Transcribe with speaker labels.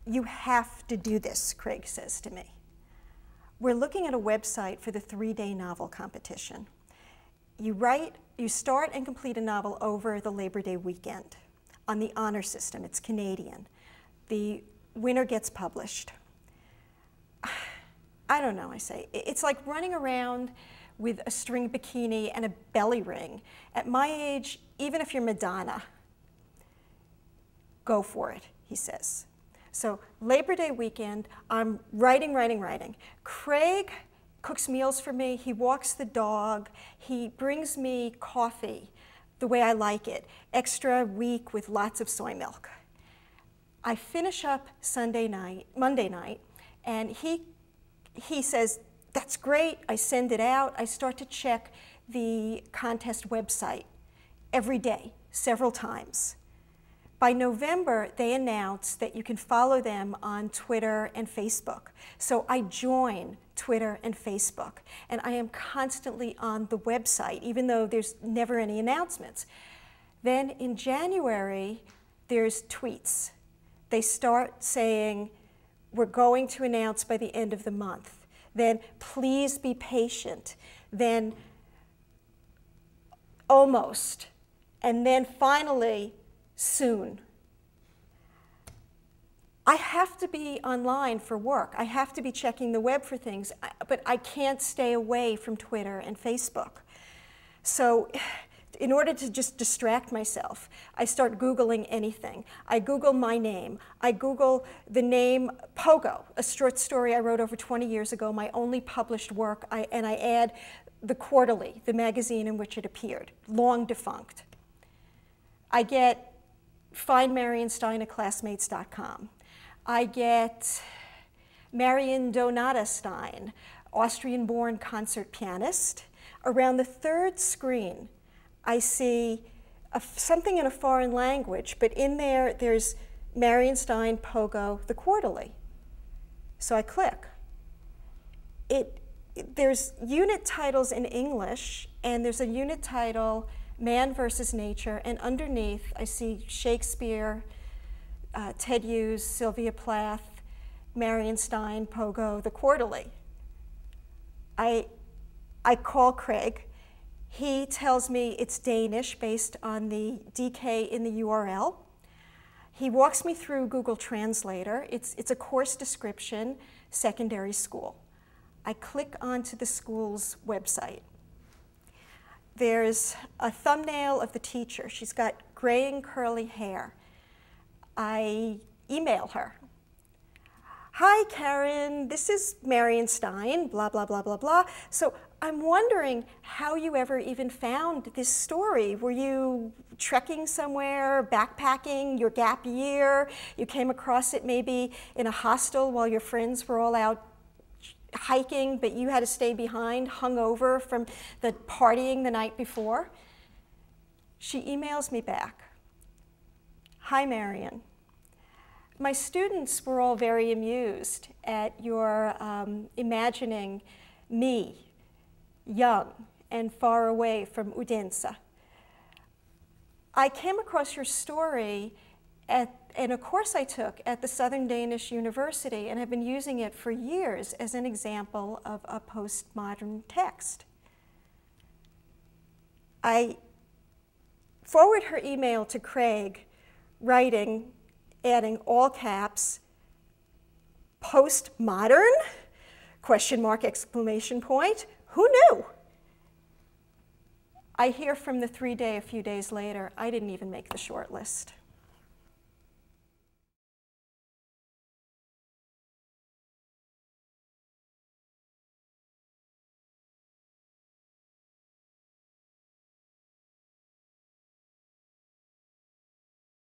Speaker 1: You have to do this, Craig says to me. We're looking at a website for the 3-day novel competition. You start and complete a novel over the Labor Day weekend on the honor system. It's Canadian. The winner gets published. I don't know, I say. It's like running around with a string bikini and a belly ring. At my age, even if you're Madonna, go for it, he says. So Labor Day weekend, I'm writing. Craig cooks meals for me. He walks the dog. He brings me coffee the way I like it, extra weak with lots of soy milk. I finish up Monday night, and he says, that's great. I send it out. I start to check the contest website every day, several times. By November, they announce that you can follow them on Twitter and Facebook. So I join Twitter and Facebook, and I am constantly on the website, even though there's never any announcements. Then in January, there's tweets. They start saying, we're going to announce by the end of the month. Then please be patient. Then almost. And then finally, soon. I have to be online for work. I have to be checking the web for things, but I can't stay away from Twitter and Facebook. So in order to just distract myself, I start Googling anything. I Google my name. I Google the name Pogo, a short story I wrote over 20 years ago, my only published work, and I add the Quarterly, the magazine in which it appeared, long defunct. I find Marion Stein at classmates.com. I get Marion Stein, Austrian-born concert pianist. Around the third screen, I see something in a foreign language, but in there, there's Marion Stein, Pogo, the Quarterly. So I click. There's unit titles in English, and there's a unit title, Man versus Nature, and underneath I see Shakespeare, Ted Hughes, Sylvia Plath, Marion Stein, Pogo, the Quarterly. I call Craig. He tells me it's Danish based on the DK in the URL. He walks me through Google Translator. It's a course description, secondary school. I click onto the school's website. There's a thumbnail of the teacher. She's got graying curly hair. I email her. Hi, Karen, this is Marion Stein, blah, blah, blah, blah, blah. So I'm wondering how you ever even found this story. Were you trekking somewhere, backpacking, your gap year? You came across it maybe in a hostel while your friends were all out hiking, but you had to stay behind, hungover from the partying the night before? She emails me back. Hi, Marion. My students were all very amused at your imagining me, young and far away from Odense. I came across your story in a course I took at the Southern Danish University and have been using it for years as an example of a postmodern text. I forward her email to Craig, writing, adding all caps, postmodern, question mark, exclamation point. Who knew? I hear from the 3-day a few days later, I didn't even make the short list.